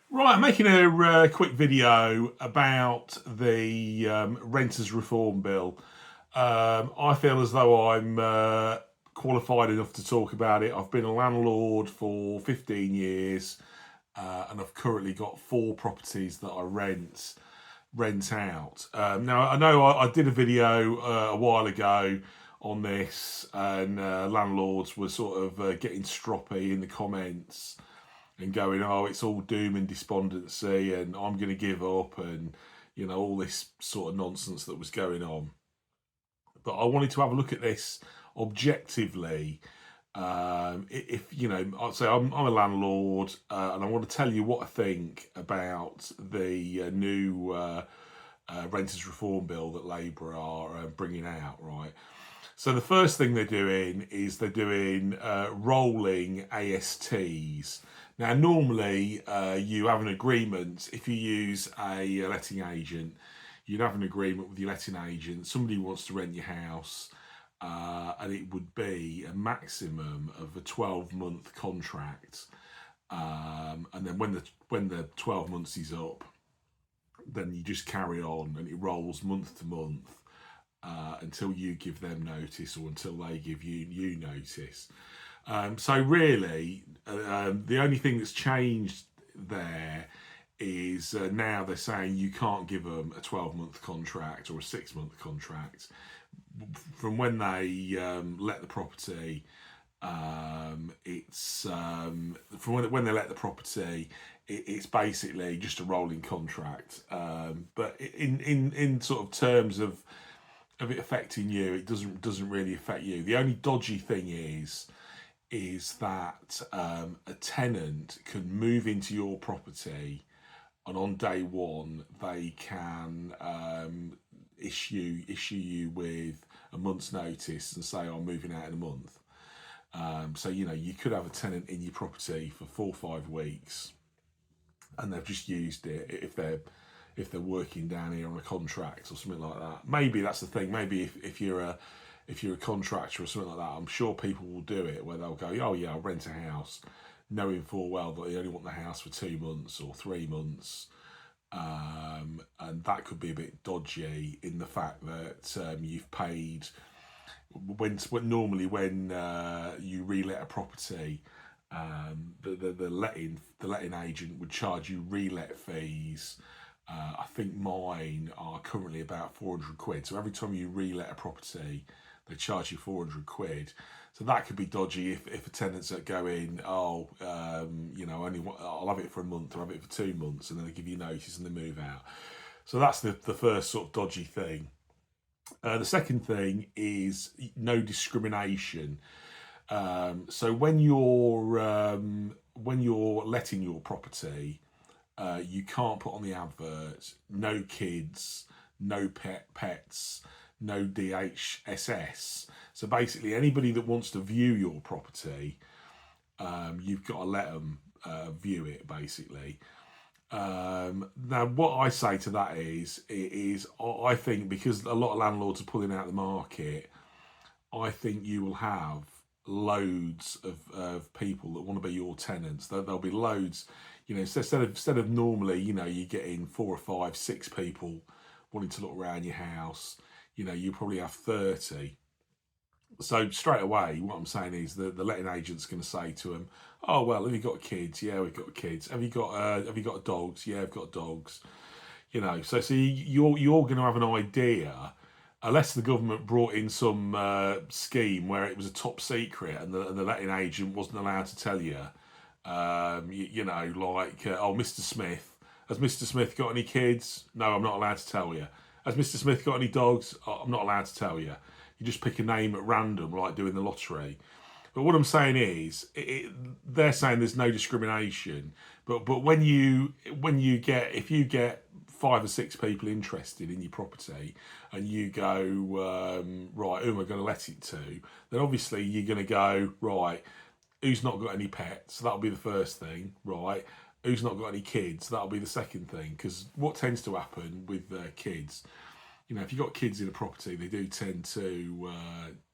Right, I'm making a quick video about the Renters Reform Bill. I feel as though I'm qualified enough to talk about it. I've been a landlord for 15 years and I've currently got 4 properties that I rent out. Now, I know I did a video a while ago on this, and landlords were sort of getting stroppy in the comments and going, oh, it's all doom and despondency and I'm going to give up, and, all this sort of nonsense that was going on. But I wanted to have a look at this objectively. If I'd say I'm a landlord, and I want to tell you what I think about the new renters reform bill that Labour are bringing out. Right. So the first thing they're doing is they're doing rolling ASTs. Now, normally you have an agreement if you use a letting agent. You'd have an agreement with your letting agent. Somebody wants to rent your house, and it would be a maximum of a 12-month contract. And then when the 12 months is up, then you just carry on, and it rolls month to month until you give them notice or until they give you notice. So really, the only thing that's changed there is now they're saying you can't give them a 12-month contract or a 6-month contract. From when they let the property, it's from when they let the property, it's basically just a rolling contract. But in sort of terms of it affecting you, it doesn't really affect you. The only dodgy thing is that a tenant can move into your property, and on day one they can issue you with a month's notice and say, I'm moving out in a month. So you could have a tenant in your property for 4 or 5 weeks, and they've just used it if they're working down here on a contract or something like that. Maybe that's the thing. Maybe if you're a contractor or something like that, I'm sure people will do it where they'll go, oh yeah, I'll rent a house, knowing full well that they only want the house for 2 months or 3 months. And that could be a bit dodgy in the fact that you've paid when you relet a property. The letting agent would charge you relet fees. I think mine are currently about 400 quid. So every time you relet a property, they charge you 400 quid. So that could be dodgy if a tenant's going, I'll have it for a month or have it for 2 months, and then they give you notice and they move out. So that's the first sort of dodgy thing. The second thing is no discrimination. So when you're letting your property, you can't put on the advert no kids, no pets, no DHSS. So basically, anybody that wants to view your property, you've got to let them view it. Basically, now what I say to that is I think because a lot of landlords are pulling out the market, I think you will have loads of people that want to be your tenants. There'll be loads, so instead of normally, you're getting 4 or 5, 6 people wanting to look around your house, you probably have 30. So straight away, what I'm saying is the letting agent's going to say to them, "Oh well, have you got kids? Yeah, we've got kids. Have you got dogs? Yeah, I've got dogs." So you're going to have an idea, unless the government brought in some scheme where it was a top secret and the letting agent wasn't allowed to tell you. Oh, Mr. Smith, has Mr. Smith got any kids? No, I'm not allowed to tell you. Has Mr. Smith got any dogs? Oh, I'm not allowed to tell you. You just pick a name at random, like doing the lottery. But what I'm saying is, they're saying there's no discrimination. But when you get, if you get 5 or 6 people interested in your property, and you go, right, who am I going to let it to? Then obviously you're going to go, right, who's not got any pets? That'll be the first thing, right? Who's not got any kids? That'll be the second thing. Because what tends to happen with kids, if you've got kids in a property, they do tend to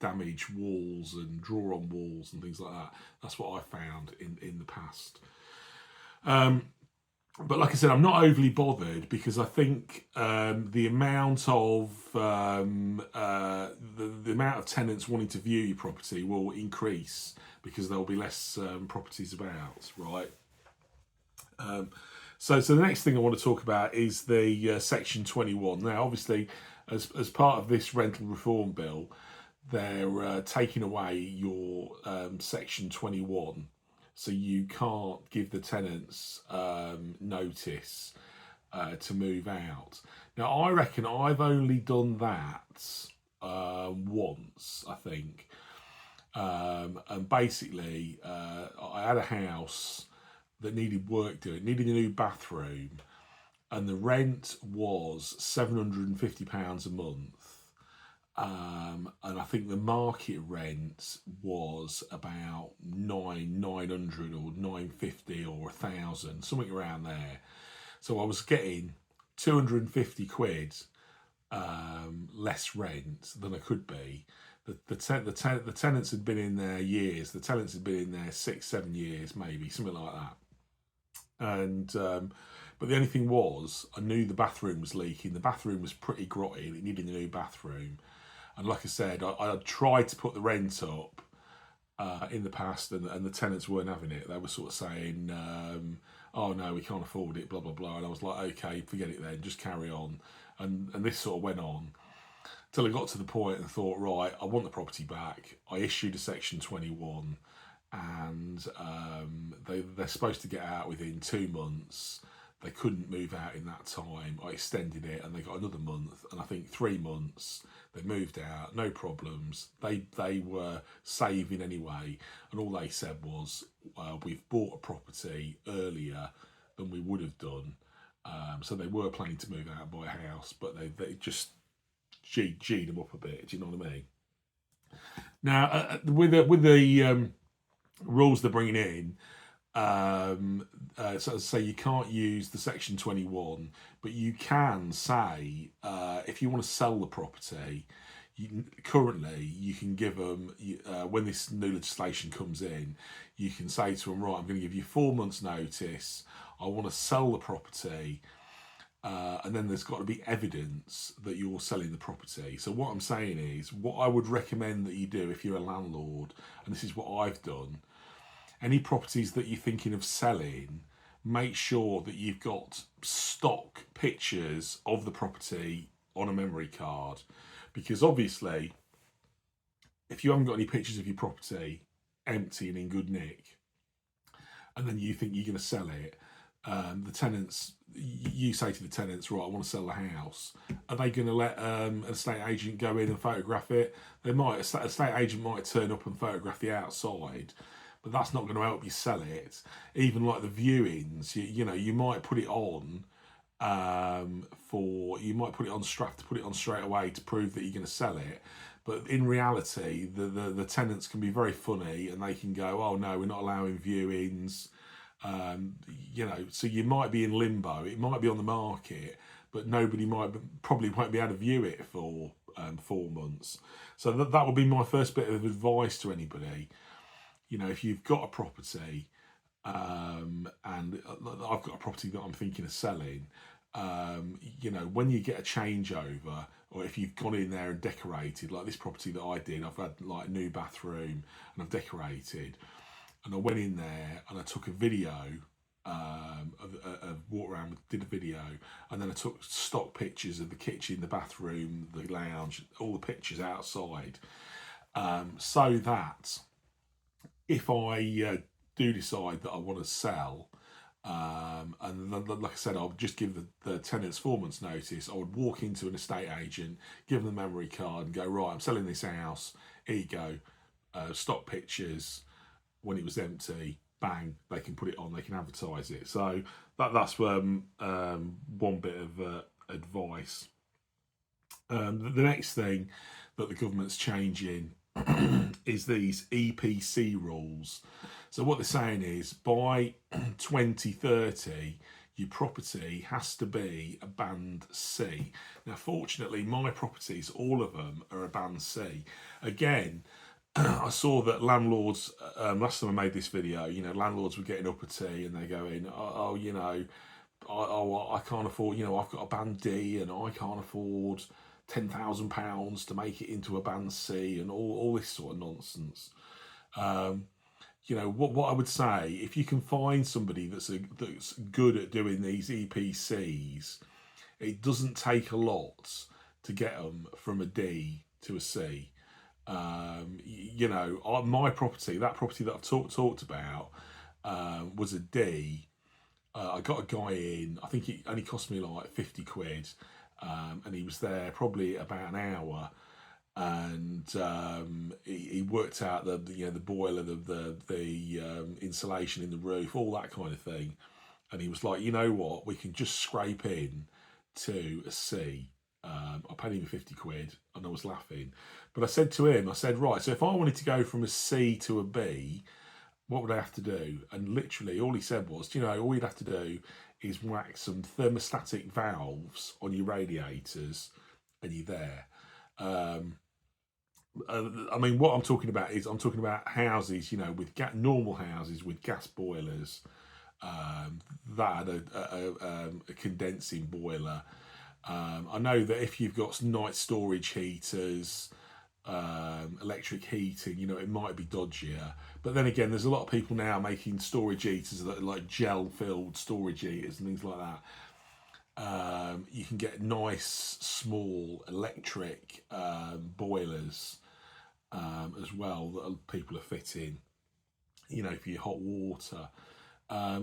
damage walls and draw on walls and things like that. That's what I found in the past. But like I said, I'm not overly bothered because I think the amount of the amount of tenants wanting to view your property will increase because there'll be less properties about, right? So the next thing I want to talk about is the Section 21. Now, obviously, as part of this rental reform bill, they're taking away your Section 21. So you can't give the tenants notice to move out. Now, I reckon I've only done that once, I think. And basically, I had a house that needed work doing, needed a new bathroom, and the rent was £750 a month. And I think the market rent was about 900 or 950 or 1,000, something around there. So I was getting 250 quid less rent than I could be. The tenants had been in there years. The tenants had been in there 6-7 years, maybe something like that. And but the only thing was, I knew the bathroom was leaking. The bathroom was pretty grotty. It needed a new bathroom. And like I said, I tried to put the rent up in the past, and the tenants weren't having it. They were sort of saying, "Oh no, we can't afford it," blah blah blah. And I was like, "Okay, forget it then. Just carry on." And this sort of went on till I got to the point and thought, right, I want the property back. I issued a Section 21, and they're supposed to get out within 2 months. They couldn't move out in that time. I extended it, and they got another month, and I think 3 months. They moved out, no problems. They were saving anyway, and all they said was, "We've bought a property earlier than we would have done." So they were planning to move out and buy a house, but they just G'd them up a bit. Do you know what I mean? Now, with the rules they're bringing in, so as I say, you can't use the Section 21, but you can say if you want to sell the property, currently you can give them, when this new legislation comes in, you can say to them, right, I'm going to give you 4 months notice, I want to sell the property, and then there's got to be evidence that you're selling the property. So what I'm saying is, what I would recommend that you do if you're a landlord, and this is what I've done, any properties that you're thinking of selling, make sure that you've got stock pictures of the property on a memory card. Because obviously, if you haven't got any pictures of your property empty and in good nick, and then you think you're going to sell it, the tenants, you say to the tenants, right, I want to sell the house. Are they going to let an estate agent go in and photograph it? Estate agent might turn up and photograph the outside, but that's not going to help you sell it. Even like the viewings, you might put it on put it on straight away to prove that you're going to sell it. But in reality, the tenants can be very funny, and they can go, "Oh no, we're not allowing viewings." So you might be in limbo. It might be on the market, but probably won't be able to view it for 4 months. So that would be my first bit of advice to anybody. If you've got a property, and I've got a property that I'm thinking of selling, when you get a changeover, or if you've gone in there and decorated, like this property that I did, I've had like a new bathroom and I've decorated, and I went in there and I took a video of walk around, did a video, and then I took stock pictures of the kitchen, the bathroom, the lounge, all the pictures outside, so that if I do decide that I want to sell, and like I said, I'll just give the tenants 4 months notice. I would walk into an estate agent, give them the memory card and go, right, I'm selling this house, here you go, stock pictures, when it was empty, bang, they can put it on, they can advertise it. So that's one bit of advice. The next thing that the government's changing is these EPC rules. So what they're saying is, by 2030, your property has to be a band C. Now, fortunately, my properties, all of them, are a band C. Again, I saw that landlords, last time I made this video, landlords were getting up a tea and they're going, I can't afford, I've got a band D and I can't afford £10,000 to make it into a band C, and all this sort of nonsense. What I would say, if you can find somebody that's good at doing these EPCs, it doesn't take a lot to get them from a D to a C. My property, that property that I've talked about, was a D. I got a guy in, I think it only cost me like 50 quid, and he was there probably about an hour, and he worked out the boiler, the insulation in the roof, all that kind of thing, and he was like, you know what, we can just scrape in to a C. I paid him 50 quid, and I was laughing, but I said to him, right, so if I wanted to go from a C to a B, what would I have to do? And literally all he said was, all you'd have to do is whack some thermostatic valves on your radiators and you're there. What I'm talking about is, I'm talking about houses, with normal houses with gas boilers, that had a condensing boiler. I know that if you've got night storage heaters, electric heating, it might be dodgier. But then again, there's a lot of people now making storage heaters that are like gel-filled storage heaters and things like that. You can get nice, small electric boilers as well that people are fitting, for your hot water. I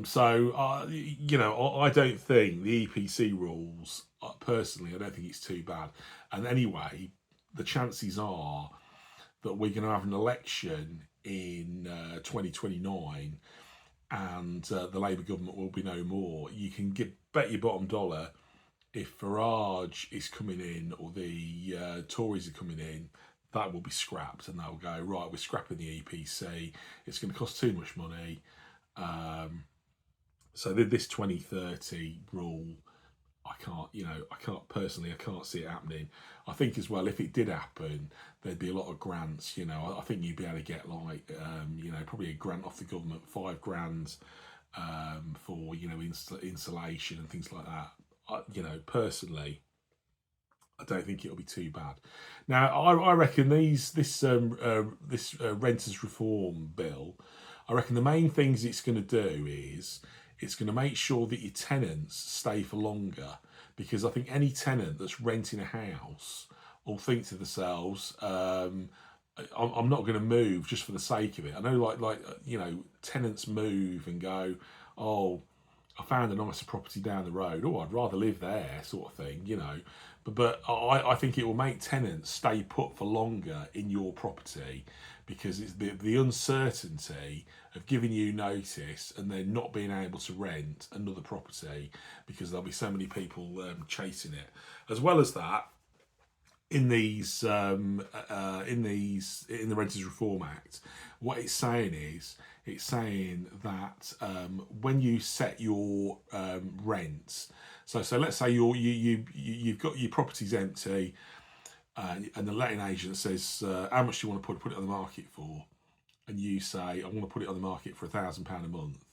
don't think the EPC rules, personally, I don't think it's too bad. And anyway, the chances are that we're going to have an election in 2029, and the Labour government will be no more. You can bet your bottom dollar, if Farage is coming in or the Tories are coming in, that will be scrapped, and they'll go, right, we're scrapping the EPC. It's going to cost too much money. So this 2030 rule, I can't see it happening. I think as well, if it did happen, there'd be a lot of grants. I think you'd be able to get like, probably a grant off the government, £5,000 for, insulation and things like that. Personally, I don't think it'll be too bad. Now, I reckon this renters reform bill, I reckon the main things it's going to do is it's going to make sure that your tenants stay for longer, because I think any tenant that's renting a house will think to themselves, I'm not going to move just for the sake of it. I know, tenants move and go, oh, I found a nicer property down the road. Oh, I'd rather live there, sort of thing, But I think it will make tenants stay put for longer in your property, because it's the uncertainty of giving you notice and then not being able to rent another property because there'll be so many people chasing it. As well as that, in the Renters Reform Act, what it's saying is, it's saying that when you set your rents, so let's say you've got your property's empty, and the letting agent says, how much do you want to put it on the market for? And you say, I want to put it on the market for £1,000 a month.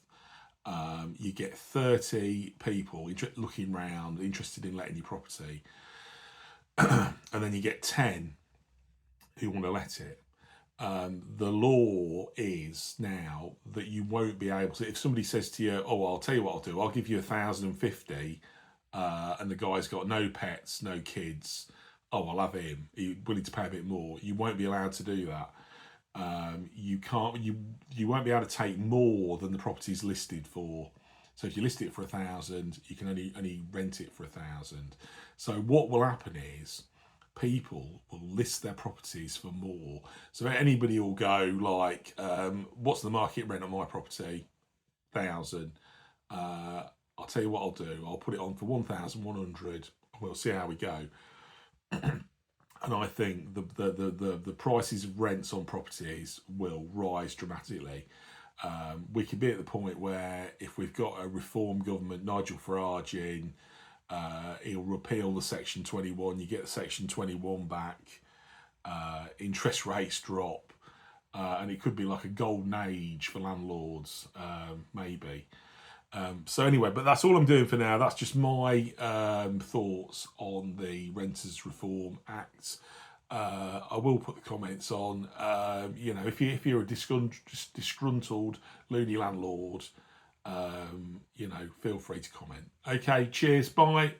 You get 30 people looking round, interested in letting your property, and then you get 10 who want to let it. The law is now that you won't be able to, if somebody says to you, oh, I'll tell you what I'll do, I'll give you 1,050, and the guy's got no pets, no kids, oh, I'll have him, he's willing to pay a bit more, you won't be allowed to do that. You won't be able to take more than the property's listed for. So if you list it for 1,000, you can only rent it for 1,000. So what will happen is, people will list their properties for more. So anybody will go like, what's the market rent on my property? 1,000. I'll tell you what I'll do. I'll put it on for 1,100. We'll see how we go. And I think the prices of rents on properties will rise dramatically. We could be at the point where, if we've got a reform government, Nigel Farage in, he'll repeal the Section 21, you get the Section 21 back, interest rates drop, and it could be like a golden age for landlords, maybe. So anyway, but that's all I'm doing for now. That's just my thoughts on the Renters Reform Act. I will put the comments on. You know, if you're a disgruntled loony landlord, you know, feel free to comment. Okay, cheers, bye.